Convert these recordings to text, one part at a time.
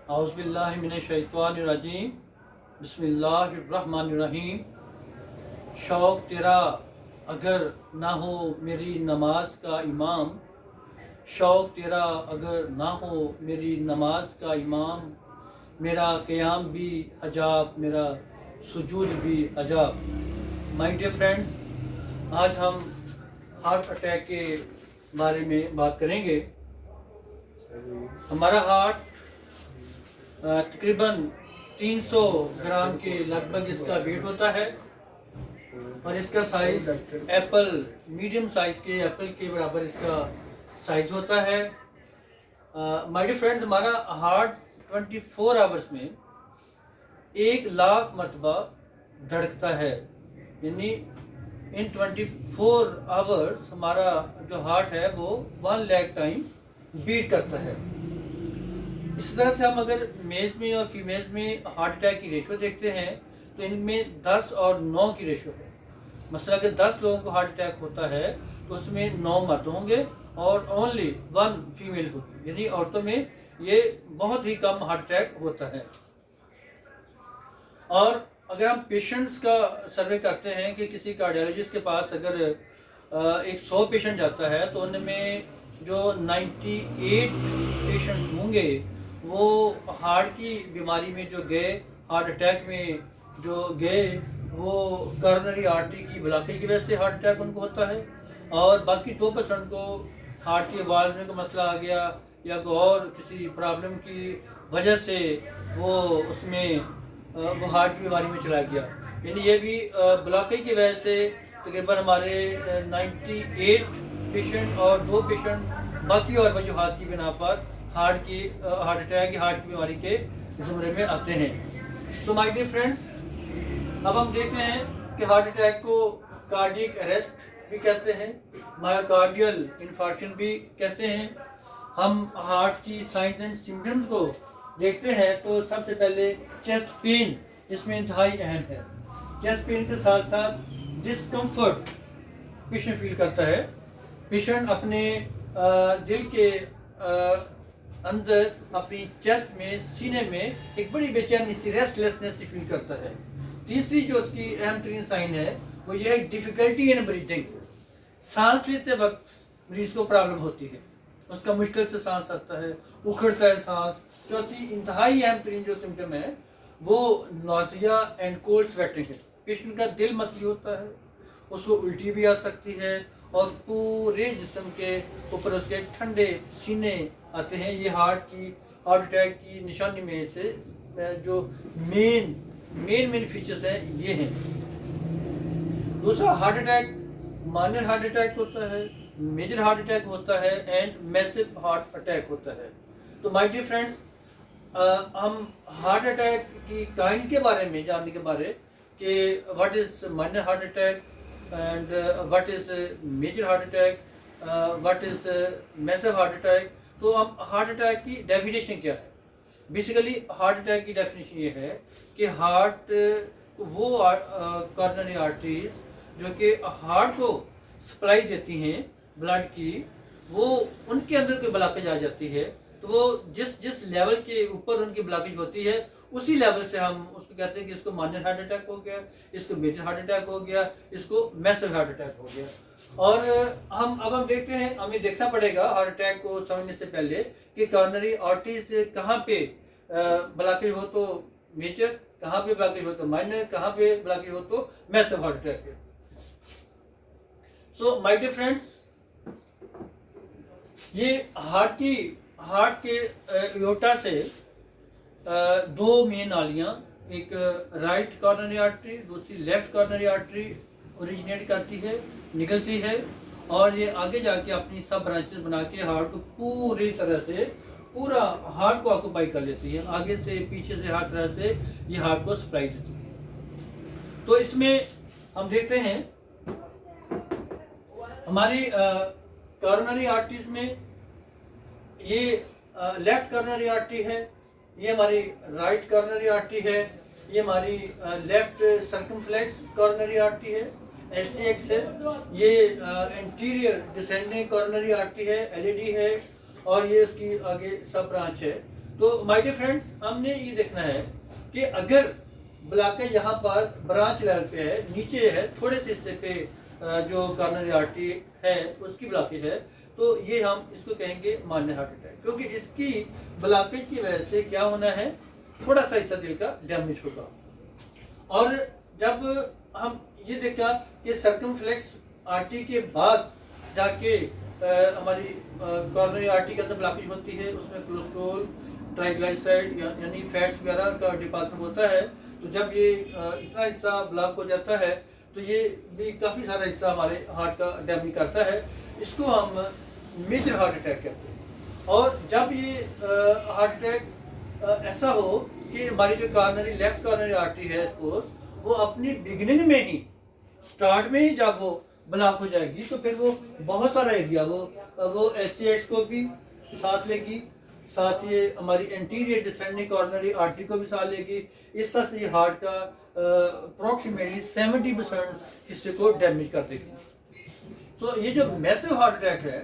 औज़ुबिल्लाहिमिनश्शैतानिर्रजीम बिस्मिल्लाहिर्रहमानिर्रहीम। शौक़ तेरा अगर ना हो मेरी नमाज का इमाम, शौक़ तेरा अगर ना हो मेरी नमाज का इमाम, मेरा क़याम भी अजाब, मेरा सुजूद भी अजाब। माय डियर फ्रेंड्स, आज हम हार्ट अटैक के बारे में बात करेंगे। हमारा हार्ट तकरीबन 300 ग्राम के लगभग इसका वेट होता है और इसका साइज एप्पल, मीडियम साइज के एप्पल के बराबर इसका साइज होता है। माय डियर फ्रेंड्स, हमारा हार्ट 24 आवर्स में 1 लाख मरतबा धड़कता है, यानी इन 24 आवर्स हमारा जो हार्ट है वो 1 लाख टाइम बीट करता है। इस तरह से हम अगर मेल्स में और फीमेल्स में हार्ट अटैक की रेशो देखते हैं तो इनमें 10 और 9 की रेशो है। मसला अगर 10 लोगों को हार्ट अटैक होता है तो उसमें 9 मर्द होंगे और ओनली 1 फीमेल होगी, यानी औरतों में ये बहुत ही कम हार्ट अटैक होता है। और अगर हम पेशेंट्स का सर्वे करते हैं कि किसी कार्डियोलॉजिस्ट के पास अगर एक 100 पेशेंट जाता है तो उनमें जो 98 पेशेंट होंगे वो हार्ट की बीमारी में जो गए, हार्ट अटैक में जो गए, वो कॉरोनरी आर्टरी की ब्लॉकेज की वजह से हार्ट अटैक उनको होता है। और बाकी 2% को हार्ट के वाल्व में कोई मसला आ गया या कोई और किसी प्रॉब्लम की वजह से वो उसमें वो हार्ट की बीमारी में चला गया, यानी ये भी ब्लॉकेज की वजह से तकरीबन हमारे 98 पेशेंट और 2 पेशेंट बाकी और वजूहात की बिना पर हार्ट अटैक या हार्ट की बीमारी के ज़ुमरे में आते हैं। सो माय डियर फ्रेंड्स, अब हम देखते हैं कि हार्ट अटैक को कार्डियक अरेस्ट भी कहते हैं, मायोकार्डियल इन्फार्क्शन भी कहते हैं। हम हार्ट की साइंस एंड सिम्टम्स को देखते हैं तो सबसे पहले चेस्ट पेन इसमें इंतहाई अहम है। चेस्ट पेन के साथ साथ डिस्कम्फर्ट पेशेंट फील करता है। पेशेंट अपने दिल के अंदर, अपनी चेस्ट में, सीने में एक बड़ी बेचैनी सी, रेस्टलेसनेस फील करता है। तीसरी जो उसकी अहम तरीन साइन है वो ये है डिफिकल्टी इन ब्रीथिंग। सांस लेते वक्त मरीज को प्रॉब्लम होती है, उसका मुश्किल से सांस आता है, उखड़ता है सांस। चौथी इंतहाई अहम तरीन जो सिम्टम है वो नौसिया एंड कोल्ड स्वेटिंग है। पेशेंट का दिल मतली होता है, उसको उल्टी भी आ सकती है और पूरे जिस्म के ऊपर उसके ठंडे सीने आते हैं। ये हार्ट अटैक की निशानी में से जो मेन फीचर्स हैं ये हैं। दूसरा, heart attack minor heart attack होता है, मेजर हार्ट अटैक होता है एंड मैसिव हार्ट अटैक होता है। तो माय डियर फ्रेंड्स, हम हार्ट अटैक की काइंड के बारे में जानने के बारे कि what is minor heart attack and what is major heart attack, what is massive heart attack. तो हम हार्ट अटैक की डेफिनेशन क्या है? बेसिकली हार्ट अटैक की डेफिनेशन ये है कि हार्ट वो कॉर्नरी आर्टरीज जो कि हार्ट को सप्लाई देती हैं ब्लड की, वो उनके अंदर कोई ब्लॉकेज आ जाती है तो वो जिस लेवल के ऊपर उनकी ब्लॉकेज होती है उसी लेवल से हम उसको कहते हैं कि इसको माइनर हार्ट अटैक हो गया, इसको मेजर हार्ट अटैक हो गया, इसको मैसिव हार्ट अटैक हो गया। और हम देखते हैं, हमें देखना पड़ेगा हार्ट अटैक को समझने से पहले कि कॉर्नरी आर्टरीज कहाँ पे ब्लॉकेज हो तो मेजर, कहाँ पे ब्लॉकेज हो तो माइनर, कहाँ पे ब्लॉकेज हो तो मैसिव हार्ट अटैक है। सो माय डियर फ्रेंड्स, ये हार्ट के एओर्टा से 2 मेन नालियां, एक राइट कॉर्नरी आर्टरी, दूसरी लेफ्ट कॉर्नरी आर्टरी ओरिजिनेट करती है, निकलती है और ये आगे जाके अपनी सब ब्रांचेस बना के हार्ट को पूरी तरह से, पूरा हार्ट को ऑक्यूपाई कर लेती है। आगे से, पीछे से, हर तरह से ये हार्ट को सप्लाई देती है। तो इसमें हम देखते हैं हमारी कॉर्नरी आर्टरीज में ये लेफ्ट कॉर्नरी आर्टरी है, ये हमारी राइट कॉर्नरी आर्टरी है, ये हमारी लेफ्ट सर्कमफ्लेक्स कॉर्नरी आर्टरी है, LCX है, ये एंटीरियर डिसेंडिंग कॉर्नरी आर्टरी है, LED है और ये इसकी आगे सब ब्रांच है तो माय डियर फ्रेंड्स, हमने ये देखना है कि अगर ब्लॉकेज यहाँ पर ब्रांच लेवल पे है, नीचे है, थोड़े से हिस्से पे जो कॉर्नरी आर्टरी है उसकी ब्लॉकेज है, तो ये हम इसको कहेंगे माइनर हार्ट अटैक, क्योंकि इसकी ब्लॉकेज की वजह से क्या होना है, थोड़ा सा हिस्सा दिल का डैमेज होगा। और जब हम ये देखा कि सर्कमफ्लेक्स आर्टरी के बाद जाके हमारी कॉर्नरी आर्टरी के अंदर ब्लॉकेज होती है, उसमें कोलेस्ट्रॉल, ट्राइग्लिसराइड यानी फैट्स वगैरह का डिपॉजिट होता है। तो जब ये इतना हिस्सा ब्लॉक हो जाता है तो ये भी काफ़ी सारा हिस्सा हमारे हार्ट का डैमेज करता है। इसको हम मेजर हार्ट अटैक कहते हैं। और जब ये हार्ट अटैक ऐसा हो कि हमारी जो कॉर्नरी लेफ्ट कॉर्नरी आर्टरी है सपोज, वो अपनी बिगिनिंग में ही, स्टार्ट में ही जब वो ब्लॉक हो जाएगी तो फिर वो बहुत सारा एरिया वो एचसीएच को भी साथ लेगी, साथ ये हमारी एंटीरियर डिसेंडिंग कॉर्नरी आर्टरी को भी साथ लेगी। इस तरह से ये हार्ट का अप्रोक्सीमेटली 70% हिस्से को डैमेज कर देगी। तो ये जो मैसिव हार्ट अटैक है,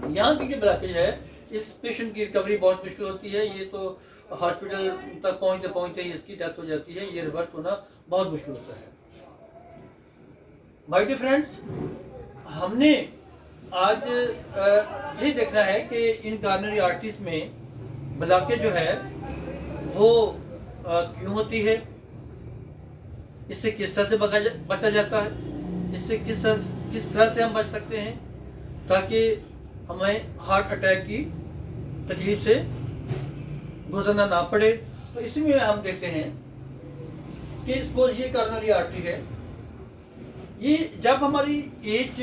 यहाँ की जो ब्लॉकेज है, इस पेशेंट की रिकवरी बहुत मुश्किल होती है। ये तो हॉस्पिटल तक पहुँचते पहुँचते ही इसकी डेथ हो जाती है। ये रिवर्स होना बहुत मुश्किल होता है। माय डियर फ्रेंड्स, हमने आज ये देखना है कि इन कॉर्नरी आर्टरीज में ब्लॉकेज जो है वो क्यों होती है, इससे किस तरह से बचा जाता है, इससे किस तरह से हम बच सकते हैं ताकि हमें हार्ट अटैक की तकलीफ से गुजरना ना पड़े। तो इसमें हम देखते हैं कि सपोज ये कॉर्नरी आर्टरी है, ये जब हमारी एज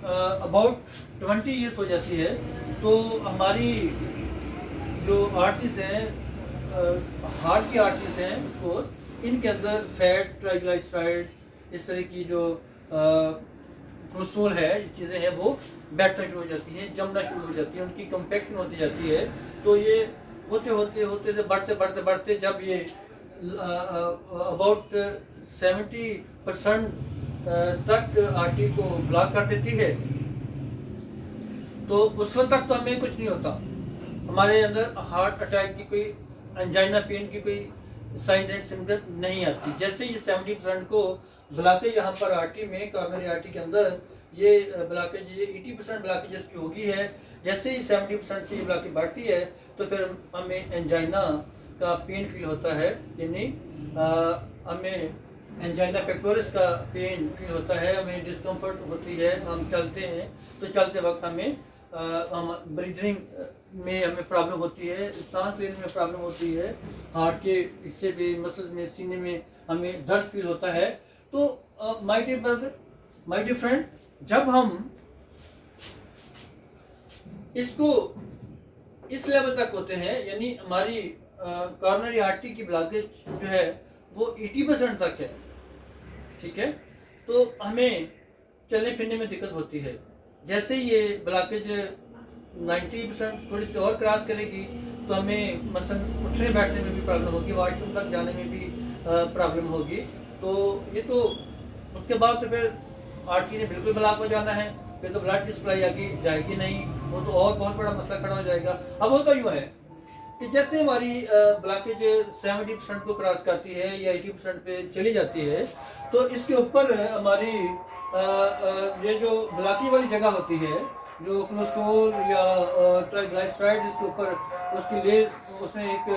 अबाउट 20 ईयर्स हो जाती है तो हमारी जो आर्टरीज हैं, हार्ट की आर्टरीज हैं, सपोज इनके अंदर फैट्स, ट्राइग्लिसराइड्स, इस तरह की जो कोलेस्ट्रॉल है, चीज़ें हैं, वो बैठना शुरू हो जाती हैं, जमना शुरू हो जाती है, उनकी कंपैक्शन होती जाती है। तो ये होते होते बढ़ते जब ये अबाउट 70% तक आर्टरी को ब्लॉक कर देती है, तो उस वक्त तक तो हमें कुछ नहीं होता, हमारे अंदर हार्ट अटैक की कोई, एंजाइना पेन की कोई साइंस एंड सिम्टम नहीं आती। जैसे ही 70% को ब्लॉकेज यहाँ पर आर्टरी में, कॉर्नरी आर्टरी के अंदर ये ब्लॉकेज, ये 80% ब्लॉकेज इसकी होगी है, जैसे ही 70% से ये ब्लॉकेज बढ़ती है तो फिर हमें एंजाइना का पेन फील होता है, यानी हमें एंजाइना पेक्टोरिस का पेन फील होता है, हमें डिस्कम्फर्ट होती है, हम चलते हैं तो चलते वक्त हमें ब्रीदिंग में हमें प्रॉब्लम होती है, सांस लेने में प्रॉब्लम होती है, हार्ट के हिस्से पे, मसल्स में, सीने में हमें दर्द फील होता है। तो my dear brother, my dear friend, जब हम इसको इस लेवल तक होते हैं, यानी हमारी कॉर्नरी आर्टरी की ब्लॉकेज जो है वो 80% तक है, ठीक है, तो हमें चलने फिरने में दिक्कत होती है। जैसे ये ब्लॉकेज 90% थोड़ी सी और क्रॉस करेगी तो हमें मसलन उठने बैठने में भी प्रॉब्लम होगी, वॉशरूम तक जाने में भी प्रॉब्लम होगी। तो ये तो उसके बाद तो फिर आर्टरी ने बिल्कुल ब्लॉक हो जाना है, फिर तो ब्लड की सप्लाई आगे जाएगी नहीं, वो तो और बहुत बड़ा मसला खड़ा हो जाएगा। अब होता यूँ है कि जैसे हमारी ब्लॉकेज 70% को क्रॉस करती है या 80% पे चली जाती है, तो इसके ऊपर हमारी ये जो ब्लॉकेज वाली जगह होती है, जो कोलेस्ट्रॉल या ट्राइग्लिसराइड, इसके ऊपर उसकी लेयर, उसने एक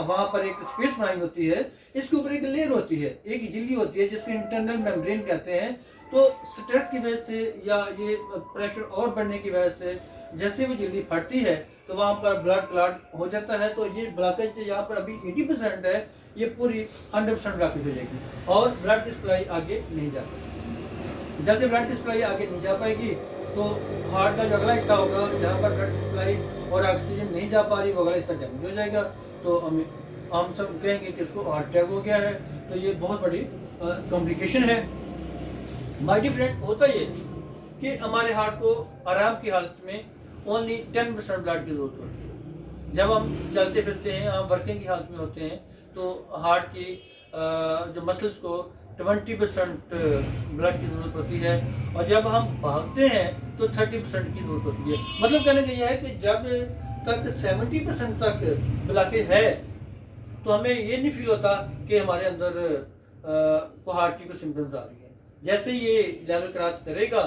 वहाँ पर एक स्पेस बनाई होती है, इसके ऊपर एक लेयर होती है, एक झिल्ली होती है जिसको इंटरनल मेम्ब्रेन कहते हैं। तो स्ट्रेस की वजह से या ये प्रेशर और बढ़ने की वजह से जैसे वो झिल्ली फटती है तो वहाँ पर ब्लड क्लॉट हो जाता है। तो ये ब्लॉकेज यहाँ पर अभी 80% है, ये पूरी 100% ब्लॉकेज हो जाएगी और ब्लड की सप्लाई आगे नहीं जा पाएगी। जैसे ब्लड की सप्लाई आगे नहीं जा पाएगी तो हार्ट का जो अगला हिस्सा होगा, जहाँ पर ब्लड सप्लाई और ऑक्सीजन नहीं जा पा रही, वो अगला हिस्सा डैमेज हो जाएगा। तो हम सब कहेंगे कि इसको हार्ट अटैक हो गया है। तो ये बहुत बड़ी कॉम्प्लिकेशन है। माय डियर फ्रेंड, होता ये कि हमारे हार्ट को आराम की हालत में ओनली 10% ब्लड की जरूरत होती है। जब हम चलते फिरते हैं, हम वर्किंग की हालत में होते हैं, तो हार्ट की जो मसल्स को 20% ब्लड की जरूरत होती है, और जब हम भागते हैं तो 30% की जरूरत होती है। मतलब कहने का यह है कि जब तक 70% तक ब्लॉकेज है तो हमें ये नहीं फील होता कि हमारे अंदर को हार्ट की कुछ सिम्टम्स आ रही है। जैसे ही ये लेवल क्रॉस करेगा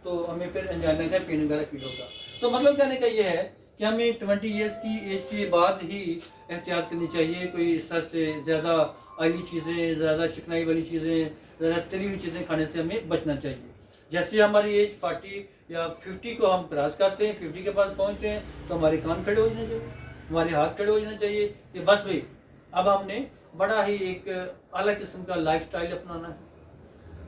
तो हमें फिर एंजाइना का पेन वगैरह फील होगा। तो मतलब कहने का ये है कि हमें 20 ईयर्स की एज के बाद ही एहतियात करनी चाहिए। कोई इस तरह से ज़्यादा ऑयली चीज़ें, ज़्यादा चिकनाई वाली चीज़ें, ज़्यादा तली हुई चीज़ें खाने से हमें बचना चाहिए। जैसे हमारी एज 40 या 50 को हम क्रॉस करते हैं, 50 के पास पहुँचते हैं तो हमारे कान खड़े हो जाने चाहिए, हमारे हाथ खड़े हो जाने चाहिए कि बस भाई अब हमने बड़ा ही एक अलग किस्म का लाइफस्टाइल अपनाना है।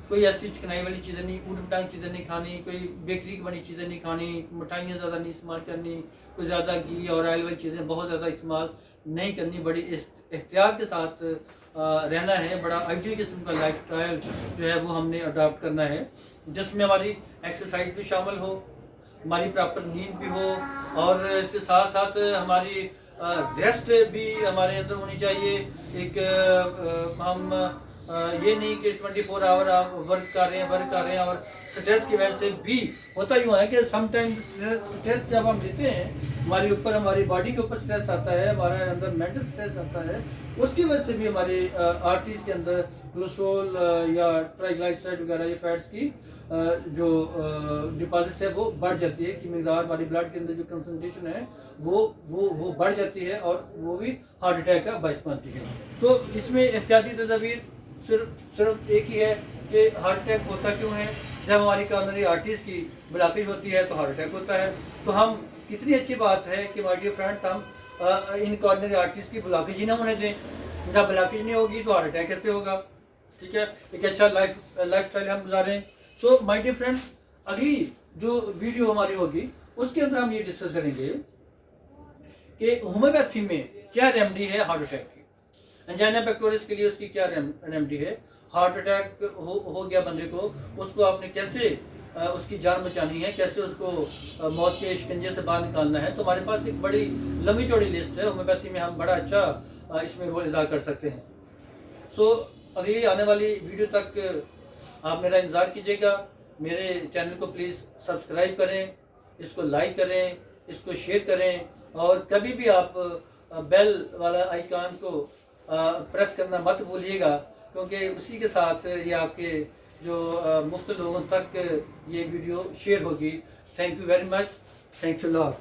कोई ऐसी चिकनाई वाली चीज़ें नहीं, ऊट पटांग चीज़ें नहीं खानी, कोई बेकरी की बनी चीज़ें नहीं खानी, मिठाइयाँ ज़्यादा नहीं इस्तेमाल करनी, कोई ज़्यादा घी और ऑयल वाली चीज़ें बहुत ज़्यादा इस्तेमाल नहीं करनी। बड़ी एहतियात के साथ रहना है। बड़ा आइडियल किस्म का लाइफस्टाइल जो है वो हमने अडॉप्ट करना है, जिसमें हमारी एक्सरसाइज भी शामिल हो, हमारी प्रॉपर नींद भी हो और इसके साथ साथ हमारी रेस्ट भी हमारे अंदर होनी चाहिए। एक हम ये नहीं कि 24 आवर आप वर्क कर रहे हैं और स्ट्रेस की वजह से भी होता यूँ है कि समटाइम्स स्ट्रेस जब हम लेते हैं हमारे ऊपर, हमारी बॉडी के ऊपर स्ट्रेस आता है, हमारे अंदर मेंटल स्ट्रेस आता है, उसकी वजह से भी हमारे आर्टरीज के अंदर कोलेस्ट्रॉल या ट्राइग्लिसराइड वगैरह ये फैट्स की जो डिपॉजिट्स है वो बढ़ जाती है कि मकदार हमारी ब्लड के अंदर जो कंसंट्रेशन है वो बढ़ जाती है और वो भी हार्ट अटैक का बायस बनती है। तो इसमें एहतियाती तदाबीर सिर्फ एक ही है कि हार्ट अटैक होता क्यों है। जब हमारी कॉर्नरी आर्टरीज की ब्लॉकेज होती है तो हार्ट अटैक होता है। तो हम कितनी अच्छी बात है कि माय डियर फ्रेंड्स हम इन कॉर्नरी आर्टरीज की ब्लॉकेज ही ना होने दें। जब ब्लॉकेज नहीं होगी तो हार्ट अटैक कैसे होगा। ठीक है, एक अच्छा लाइफ स्टाइल हम गुजारें। सो माय डियर फ्रेंड्स, अगली जो वीडियो हमारी होगी उसके अंदर हम ये डिस्कस करेंगे कि होम्योपैथी में क्या रेमेडी है हार्ट अटैक की, एंजाइना पेक्टोरिस के लिए उसकी क्या रेमेडी है, हार्ट अटैक हो गया बंदे को, उसको आपने कैसे उसकी जान बचानी है, कैसे उसको मौत के शिकंजे से बाहर निकालना है। तो हमारे पास एक बड़ी लंबी चौड़ी लिस्ट है। होम्योपैथी में हम बड़ा अच्छा इसमें रोल अदा कर सकते हैं। सो अगली आने वाली वीडियो तक आप मेरा इंतज़ार कीजिएगा। मेरे चैनल को प्लीज़ सब्सक्राइब करें, इसको लाइक करें, इसको शेयर करें और कभी भी आप बेल वाला आइकन को प्रेस करना मत भूलिएगा, क्योंकि उसी के साथ ये आपके जो मुफ्त लोगों तक ये वीडियो शेयर होगी। Thank you very much, thanks a lot.